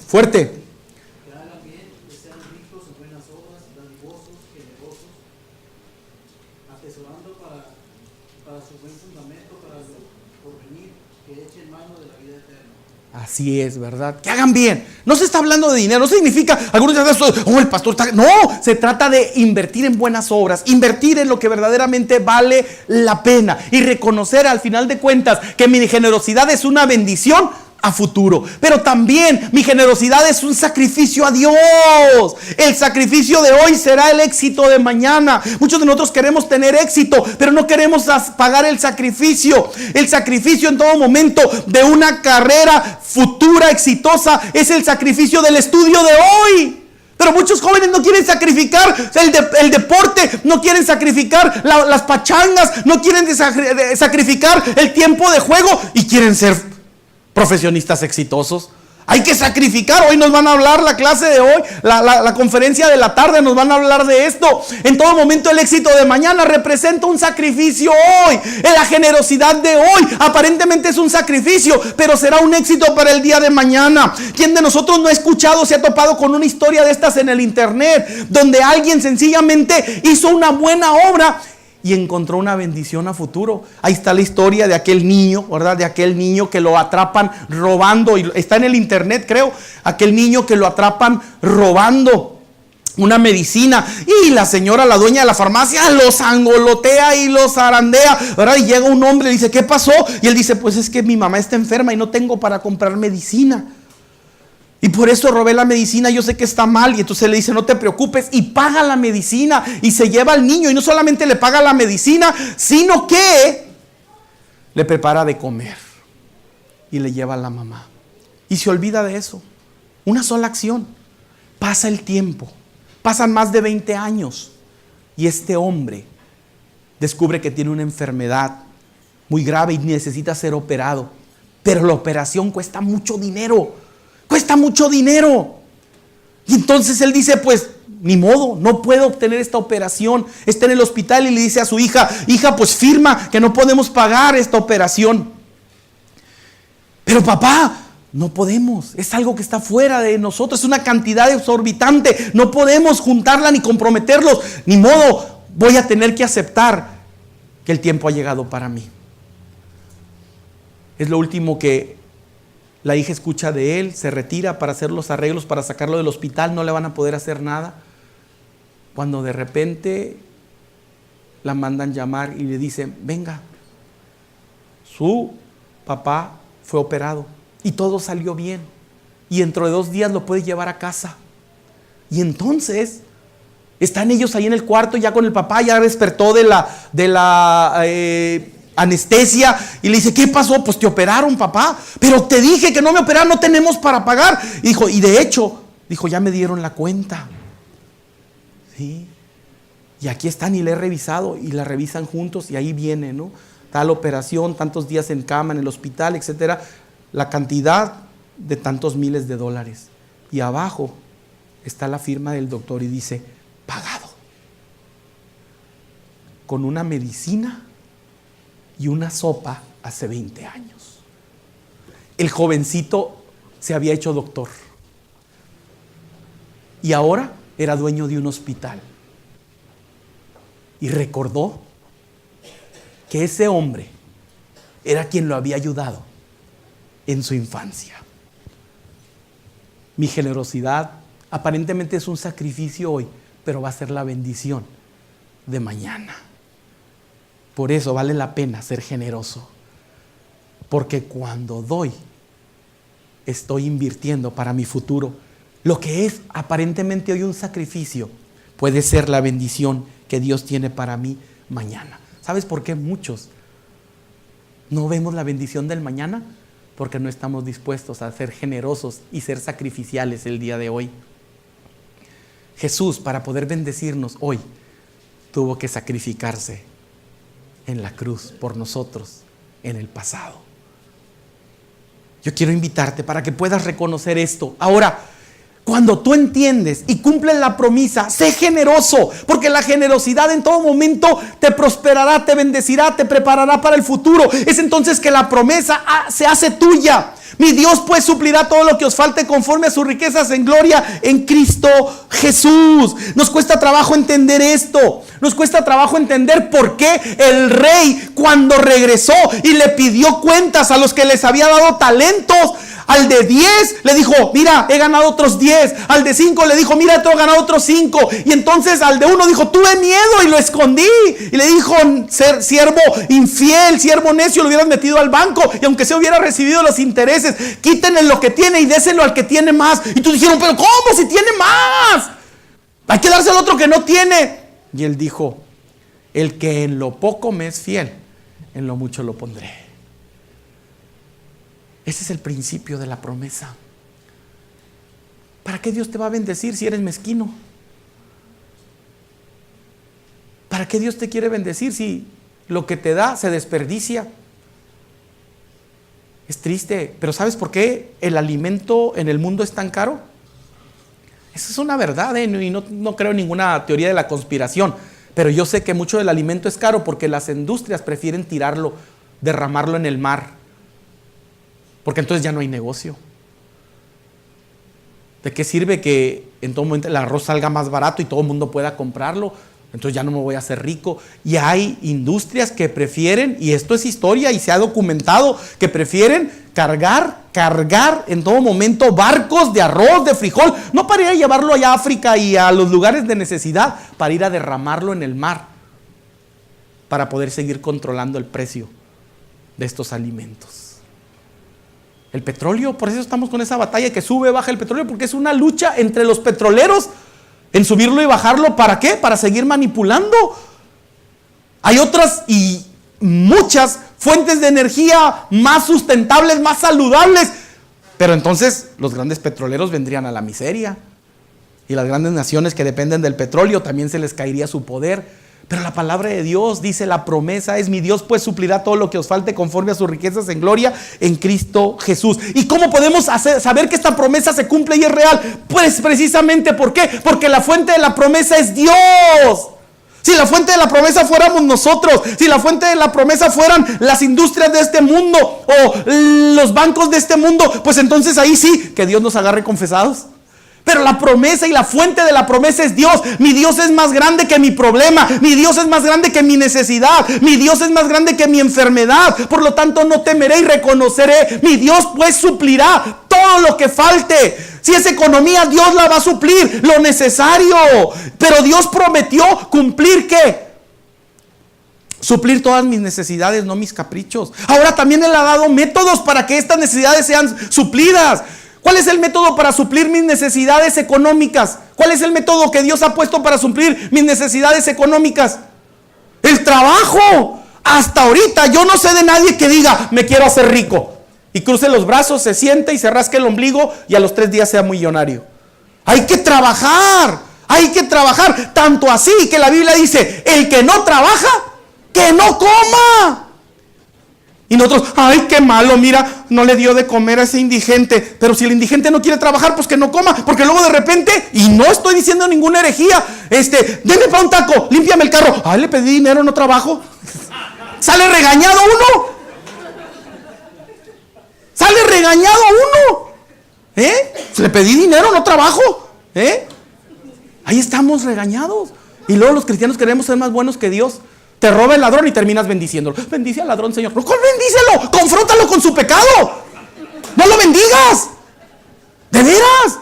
[SPEAKER 1] Fuerte.
[SPEAKER 2] Que hagan bien, que sean ricos en buenas obras, dadivosos, generosos, atesorando para su buen fundamento, para el porvenir, que echen mano de la vida eterna.
[SPEAKER 1] Así es, ¿verdad? Que hagan bien. No se está hablando de dinero, no significa, algunos dicen, oh, el pastor está... No, se trata de invertir en buenas obras, invertir en lo que verdaderamente vale la pena y reconocer al final de cuentas que mi generosidad es una bendición a futuro, pero también mi generosidad es un sacrificio a Dios. El sacrificio de hoy será el éxito de mañana. Muchos de nosotros queremos tener éxito, pero no queremos pagar el sacrificio. El sacrificio en todo momento de una carrera futura exitosa es el sacrificio del estudio de hoy. Pero muchos jóvenes no quieren sacrificar el deporte, no quieren sacrificar las pachangas, no quieren sacrificar el tiempo de juego y quieren ser profesionistas exitosos. Hay que sacrificar. Hoy nos van a hablar la clase de hoy, la conferencia de la tarde, nos van a hablar de esto. En todo momento el éxito de mañana representa un sacrificio hoy. La generosidad de hoy aparentemente es un sacrificio, pero será un éxito para el día de mañana. ¿Quién de nosotros no ha escuchado, se ha topado con una historia de estas en el internet, donde alguien sencillamente hizo una buena obra y encontró una bendición a futuro? Ahí está la historia de aquel niño, ¿verdad? De aquel niño que lo atrapan robando, y está en el internet, creo. Aquel niño que lo atrapan robando una medicina, y la señora, la dueña de la farmacia, los angolotea y los zarandea, ¿verdad? Y llega un hombre y dice, ¿qué pasó? Y él dice, pues es que mi mamá está enferma y no tengo para comprar medicina. Y por eso robé la medicina, yo sé que está mal. Y entonces le dice, no te preocupes, y paga la medicina. Y se lleva al niño, y no solamente le paga la medicina, sino que le prepara de comer. Y le lleva a la mamá. Y se olvida de eso. Una sola acción. Pasa el tiempo. Pasan más de 20 años. Y este hombre descubre que tiene una enfermedad muy grave y necesita ser operado. Pero la operación cuesta mucho dinero. Cuesta mucho dinero. Y entonces él dice, pues ni modo, no puedo obtener esta operación. Está en el hospital y le dice a su hija, hija, pues firma que no podemos pagar esta operación. Pero papá, no podemos, es algo que está fuera de nosotros, es una cantidad exorbitante, no podemos juntarla ni comprometerlos. Ni modo, voy a tener que aceptar que el tiempo ha llegado para mí. Es lo último que la hija escucha de él, se retira para hacer los arreglos, para sacarlo del hospital, no le van a poder hacer nada. Cuando de repente la mandan llamar y le dicen, venga, su papá fue operado y todo salió bien. Y dentro de 2 días lo puede llevar a casa. Y entonces están ellos ahí en el cuarto ya con el papá, ya despertó de la anestesia, y le dice, ¿qué pasó? Pues te operaron, papá, pero te dije que no me operaron, no tenemos para pagar. Y dijo, y de hecho, dijo, ya me dieron la cuenta. Sí. Y aquí están y la he revisado, y la revisan juntos, y ahí viene, ¿no? Tal operación, tantos días en cama en el hospital, etcétera, la cantidad de tantos miles de dólares. Y abajo está la firma del doctor y dice, pagado. Con una medicina y una sopa hace 20 años. El jovencito se había hecho doctor y ahora era dueño de un hospital. Y recordó que ese hombre era quien lo había ayudado en su infancia. Mi generosidad Aparentemente es un sacrificio hoy, pero va a ser la bendición de mañana. Por eso vale la pena ser generoso. Porque cuando doy, estoy invirtiendo para mi futuro. Lo que es aparentemente hoy un sacrificio, puede ser la bendición que Dios tiene para mí mañana. ¿Sabes por qué muchos no vemos la bendición del mañana? Porque no estamos dispuestos a ser generosos y ser sacrificiales el día de hoy. Jesús, para poder bendecirnos hoy, tuvo que sacrificarse en la cruz por nosotros en el pasado. Yo quiero invitarte para que puedas reconocer esto. Ahora, cuando tú entiendes y cumples la promesa, sé generoso, porque la generosidad en todo momento te prosperará, te bendecirá, te preparará para el futuro. Es entonces que la promesa se hace tuya. Mi Dios pues suplirá todo lo que os falte conforme a sus riquezas en gloria en Cristo Jesús. Nos cuesta trabajo entender esto. Nos cuesta trabajo entender por qué el rey, cuando regresó y le pidió cuentas a los que les había dado talentos, al de 10 le dijo, mira, he ganado otros 10. Al de 5 le dijo, mira, he ganado otros 5. Y entonces al de 1 dijo, tuve miedo y lo escondí. Y le dijo, siervo infiel, siervo necio, lo hubieras metido al banco y aunque se hubiera recibido los intereses, quítenle lo que tiene y déselo al que tiene más. Y tú dijeron, pero ¿cómo si tiene más? Hay que dárselo al otro que no tiene. Y él dijo, el que en lo poco me es fiel, en lo mucho lo pondré. Ese es el principio de la promesa. ¿Para qué Dios te va a bendecir si eres mezquino? ¿Para qué Dios te quiere bendecir si lo que te da se desperdicia? Es triste, pero ¿sabes por qué el alimento en el mundo es tan caro? Esa es una verdad, y no creo en ninguna teoría de la conspiración, pero yo sé que mucho del alimento es caro porque las industrias prefieren tirarlo, derramarlo en el mar. Porque entonces ya no hay negocio. ¿De qué sirve que en todo momento el arroz salga más barato y todo el mundo pueda comprarlo? Entonces ya no me voy a hacer rico. Y hay industrias que prefieren, y esto es historia y se ha documentado, que prefieren cargar en todo momento barcos de arroz, de frijol, no para ir a llevarlo allá a África y a los lugares de necesidad, para ir a derramarlo en el mar, para poder seguir controlando el precio de estos alimentos. El petróleo, por eso estamos con esa batalla que sube, baja el petróleo, porque es una lucha entre los petroleros en subirlo y bajarlo. ¿Para qué? Para seguir manipulando. Hay otras y muchas fuentes de energía más sustentables, más saludables, pero entonces los grandes petroleros vendrían a la miseria y las grandes naciones que dependen del petróleo también se les caería su poder. Pero la palabra de Dios dice, la promesa es, mi Dios pues suplirá todo lo que os falte conforme a sus riquezas en gloria en Cristo Jesús. ¿Y cómo podemos saber que esta promesa se cumple y es real? Pues precisamente, ¿por qué? Porque la fuente de la promesa es Dios. Si la fuente de la promesa fuéramos nosotros, si la fuente de la promesa fueran las industrias de este mundo o los bancos de este mundo, pues entonces ahí sí, que Dios nos agarre confesados. Pero la promesa y la fuente de la promesa es Dios. Mi Dios es más grande que mi problema. Mi Dios es más grande que mi necesidad. Mi Dios es más grande que mi enfermedad. Por lo tanto no temeré y reconoceré. Mi Dios pues suplirá todo lo que falte. Si es economía, Dios la va a suplir, lo necesario. Pero Dios prometió cumplir ¿qué? Suplir todas mis necesidades, no mis caprichos. Ahora también Él ha dado métodos para que estas necesidades sean suplidas. ¿Cuál es el método para suplir mis necesidades económicas? ¿Cuál es el método que Dios ha puesto para suplir mis necesidades económicas? El trabajo. Hasta ahorita yo no sé de nadie que diga, me quiero hacer rico, y cruce los brazos, se siente y se rasque el ombligo y a los 3 días sea millonario. Hay que trabajar, tanto así que la Biblia dice, el que no trabaja, que no coma. Y nosotros, ay, qué malo, mira, no le dio de comer a ese indigente. Pero si el indigente no quiere trabajar, pues que no coma. Porque luego de repente, y no estoy diciendo ninguna herejía, denme para un taco, límpiame el carro. Ay, le pedí dinero, no trabajo. Sale regañado uno. Sale regañado uno. Le pedí dinero, no trabajo. Ahí estamos regañados. Y luego los cristianos queremos ser más buenos que Dios. Te roba el ladrón y terminas bendiciéndolo. Bendice al ladrón, Señor. No, bendícelo, confróntalo con su pecado. No lo bendigas. De veras.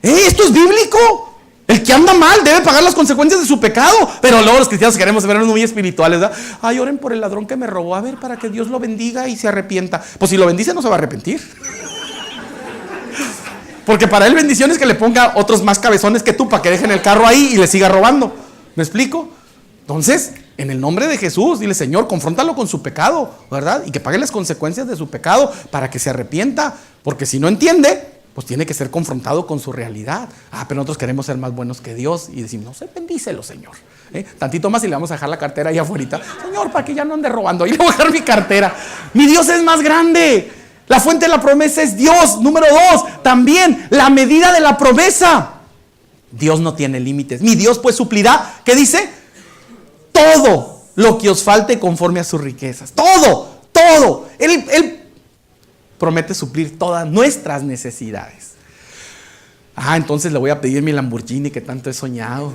[SPEAKER 1] Esto es bíblico. El que anda mal debe pagar las consecuencias de su pecado. Pero luego los cristianos queremos vernos muy espirituales, ¿verdad? Ay, oren por el ladrón que me robó, a ver, para que Dios lo bendiga y se arrepienta. Pues si lo bendice no se va a arrepentir. Porque para él bendición es que le ponga otros más cabezones que tú para que dejen el carro ahí y le siga robando. ¿Me explico? Entonces, en el nombre de Jesús, dile: Señor, confróntalo con su pecado, ¿verdad? Y que pague las consecuencias de su pecado para que se arrepienta. Porque si no entiende, pues tiene que ser confrontado con su realidad. Pero nosotros queremos ser más buenos que Dios y decimos: no sé, bendícelo, Señor. Tantito más y le vamos a dejar la cartera ahí afuera. Señor, para que ya no ande robando, ahí le voy a dejar mi cartera. Mi Dios es más grande. La fuente de la promesa es Dios. Número 2, también la medida de la promesa. Dios no tiene límites. Mi Dios pues suplirá, ¿qué dice? Todo lo que os falte conforme a sus riquezas. Todo. Él promete suplir todas nuestras necesidades. Entonces le voy a pedir mi Lamborghini que tanto he soñado.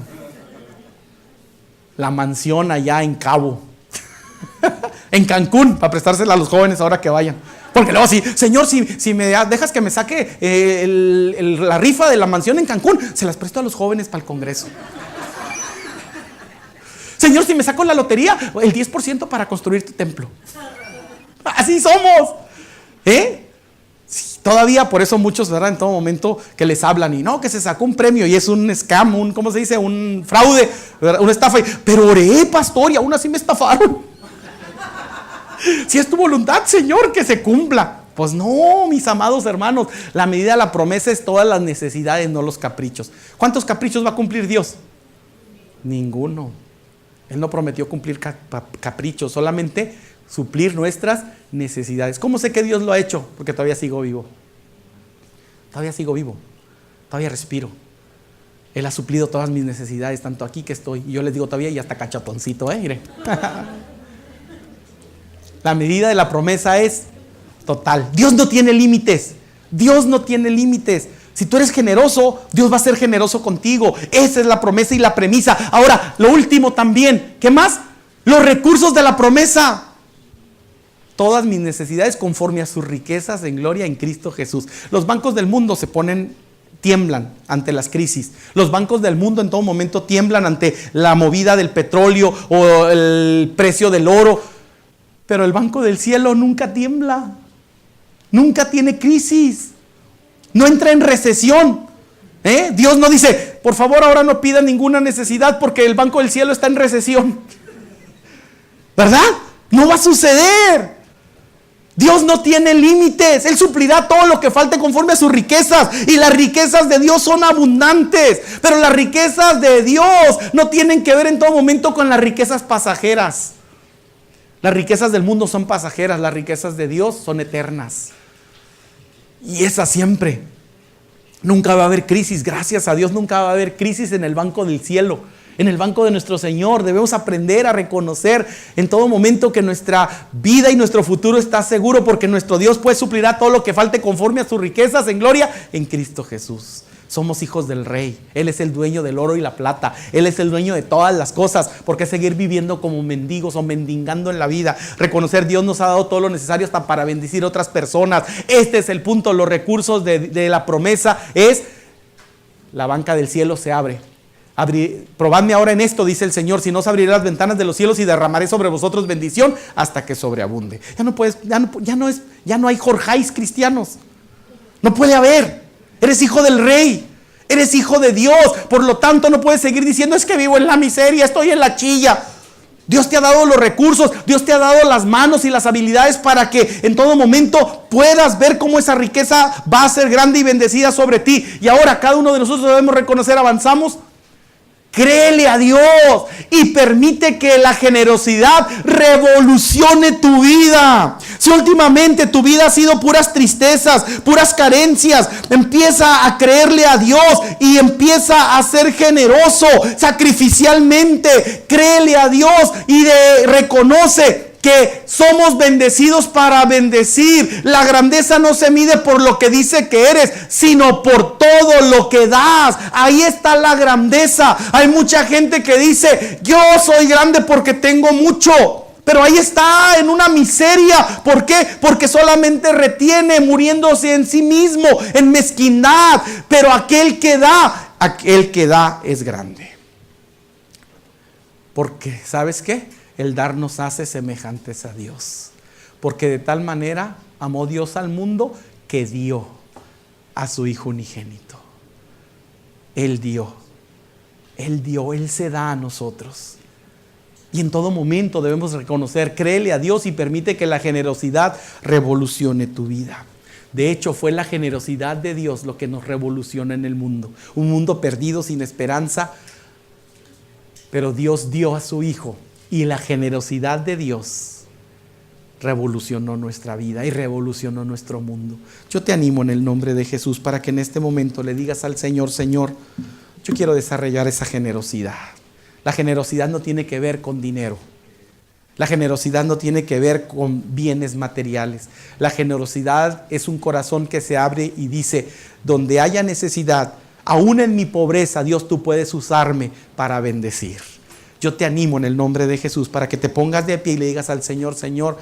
[SPEAKER 1] La mansión allá en Cabo. En Cancún, para prestársela a los jóvenes ahora que vayan. Porque luego Señor, si me dejas que me saque la rifa de la mansión en Cancún, se las presto a los jóvenes para el Congreso. Señor, si me saco la lotería, el 10% para construir tu templo. Así somos. Sí, todavía por eso muchos, ¿verdad? En todo momento que les hablan y no, que se sacó un premio y es un scam, ¿cómo se dice? Un fraude, ¿verdad? Una estafa. Pero oré, pastor, y aún así me estafaron. Si es tu voluntad, Señor, que se cumpla. Pues no, mis amados hermanos, la medida de la promesa es todas las necesidades, no los caprichos. ¿Cuántos caprichos va a cumplir Dios? Ninguno. Él no prometió cumplir caprichos, solamente suplir nuestras necesidades. ¿Cómo sé que Dios lo ha hecho? Porque todavía sigo vivo. Todavía respiro. Él ha suplido todas mis necesidades, tanto aquí que estoy. Y yo les digo todavía, y hasta cachatoncito, mire. La medida de la promesa es total. Dios no tiene límites. Si tú eres generoso, Dios va a ser generoso contigo. Esa es la promesa y la premisa. Ahora, lo último también. ¿Qué más? Los recursos de la promesa. Todas mis necesidades conforme a sus riquezas en gloria en Cristo Jesús. Los bancos del mundo tiemblan ante las crisis. Los bancos del mundo en todo momento tiemblan ante la movida del petróleo o el precio del oro. Pero el banco del cielo nunca tiembla. Nunca tiene crisis. No entra en recesión. Dios no dice: por favor, ahora no pida ninguna necesidad porque el banco del cielo está en recesión. ¿Verdad? No va a suceder. Dios no tiene límites. Él suplirá todo lo que falte conforme a sus riquezas. Y las riquezas de Dios son abundantes. Pero las riquezas de Dios no tienen que ver en todo momento con las riquezas pasajeras. Las riquezas del mundo son pasajeras. Las riquezas de Dios son eternas. Y esa siempre. Nunca va a haber crisis. Gracias a Dios nunca va a haber crisis en el banco del cielo. En el banco de nuestro Señor. Debemos aprender a reconocer en todo momento que nuestra vida y nuestro futuro está seguro, porque nuestro Dios pues suplirá todo lo que falte conforme a sus riquezas en gloria en Cristo Jesús. Somos hijos del Rey. Él es el dueño del oro y la plata. Él es el dueño de todas las cosas. ¿Por qué seguir viviendo como mendigos o mendigando en la vida? Reconocer: Dios nos ha dado todo lo necesario hasta para bendecir a otras personas. Este es el punto. Los recursos de la promesa es: la banca del cielo se abre. Probadme ahora en esto, dice el Señor, si no os abriré las ventanas de los cielos y derramaré sobre vosotros bendición hasta que sobreabunde. Ya no hay Jorgeis cristianos. No puede haber. Eres hijo del Rey. Eres hijo de Dios. Por lo tanto, no puedes seguir diciendo: es que vivo en la miseria, estoy en la chilla. Dios te ha dado los recursos, Dios te ha dado las manos y las habilidades para que en todo momento puedas ver cómo esa riqueza va a ser grande y bendecida sobre ti. Y ahora cada uno de nosotros debemos reconocer: avanzamos. Créele a Dios y permite que la generosidad revolucione tu vida. Si últimamente tu vida ha sido puras tristezas, puras carencias, empieza a creerle a Dios y empieza a ser generoso sacrificialmente. Créele a Dios y reconoce que somos bendecidos para bendecir. La grandeza no se mide por lo que dice que eres, sino por todo lo que das. Ahí está la grandeza. Hay mucha gente que dice: yo soy grande porque tengo mucho. pero ahí está en una miseria. ¿Por qué? Porque solamente retiene, muriéndose en sí mismo, en mezquindad. Pero aquel que da es grande. Porque, ¿sabes qué? El dar nos hace semejantes a Dios. Porque de tal manera amó Dios al mundo que dio a su Hijo unigénito. Él dio, Él se da a nosotros. Y en todo momento debemos reconocer, créele a Dios y permite que la generosidad revolucione tu vida. De hecho, fue la generosidad de Dios lo que nos revoluciona en el mundo. Un mundo perdido, sin esperanza, pero Dios dio a su Hijo y la generosidad de Dios revolucionó nuestra vida y revolucionó nuestro mundo. Yo te animo en el nombre de Jesús para que en este momento le digas al Señor: Señor, yo quiero desarrollar esa generosidad. La generosidad no tiene que ver con dinero. La generosidad no tiene que ver con bienes materiales. La generosidad es un corazón que se abre y dice: donde haya necesidad, aún en mi pobreza, Dios, tú puedes usarme para bendecir. Yo te animo en el nombre de Jesús para que te pongas de pie y le digas al Señor: Señor,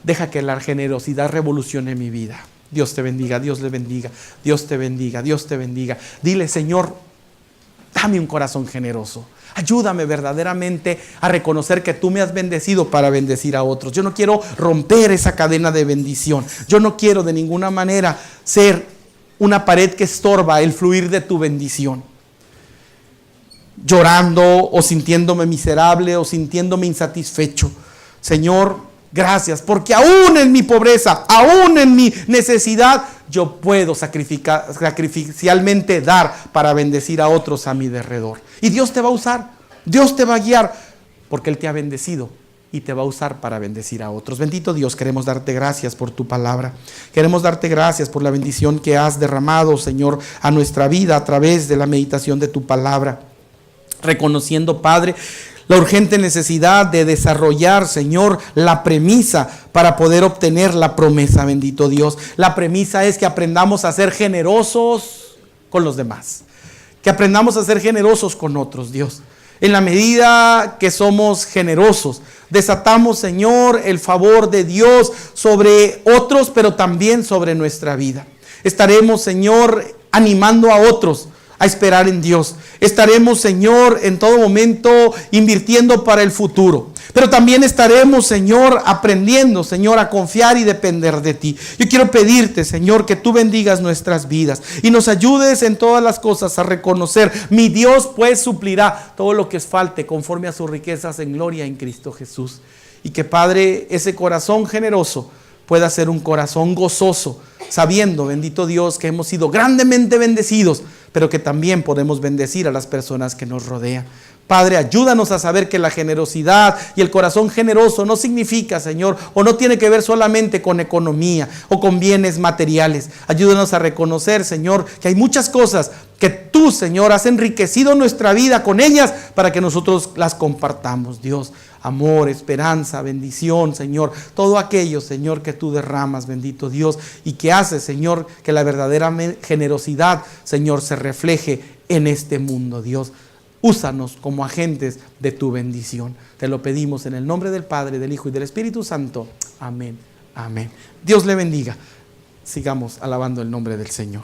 [SPEAKER 1] deja que la generosidad revolucione mi vida. Dios te bendiga, Dios le bendiga, Dios te bendiga, Dios te bendiga. Dile: Señor, dame un corazón generoso. Ayúdame verdaderamente a reconocer que tú me has bendecido para bendecir a otros. Yo no quiero romper esa cadena de bendición. Yo no quiero de ninguna manera ser una pared que estorba el fluir de tu bendición. Llorando o sintiéndome miserable o sintiéndome insatisfecho. Señor, gracias, porque aún en mi pobreza, aún en mi necesidad, yo puedo sacrificialmente dar para bendecir a otros a mi derredor. Y Dios te va a usar, Dios te va a guiar, porque Él te ha bendecido y te va a usar para bendecir a otros. Bendito Dios, queremos darte gracias por tu palabra. Queremos darte gracias por la bendición que has derramado, Señor, a nuestra vida a través de la meditación de tu palabra. Reconociendo, Padre, la urgente necesidad de desarrollar, Señor, la premisa para poder obtener la promesa, bendito Dios. La premisa es que aprendamos a ser generosos con los demás. Que aprendamos a ser generosos con otros, Dios. En la medida que somos generosos, desatamos, Señor, el favor de Dios sobre otros, pero también sobre nuestra vida. Estaremos, Señor, animando a otros a esperar en Dios. Estaremos, Señor, en todo momento invirtiendo para el futuro. Pero también estaremos, Señor, aprendiendo, Señor, a confiar y depender de ti. Yo quiero pedirte, Señor, que tú bendigas nuestras vidas y nos ayudes en todas las cosas a reconocer: mi Dios pues suplirá todo lo que falte conforme a sus riquezas en gloria en Cristo Jesús. Y que, Padre, ese corazón generoso pueda ser un corazón gozoso, sabiendo, bendito Dios, que hemos sido grandemente bendecidos, pero que también podemos bendecir a las personas que nos rodean. Padre, ayúdanos a saber que la generosidad y el corazón generoso no significa, Señor, o no tiene que ver solamente con economía o con bienes materiales. Ayúdanos a reconocer, Señor, que hay muchas cosas que tú, Señor, has enriquecido nuestra vida con ellas para que nosotros las compartamos, Dios. Amor, esperanza, bendición, Señor. Todo aquello, Señor, que tú derramas, bendito Dios, y que hace, Señor, que la verdadera generosidad, Señor, se refleje en este mundo, Dios. Úsanos como agentes de tu bendición. Te lo pedimos en el nombre del Padre, del Hijo y del Espíritu Santo. Amén. Amén. Dios le bendiga. Sigamos alabando el nombre del Señor.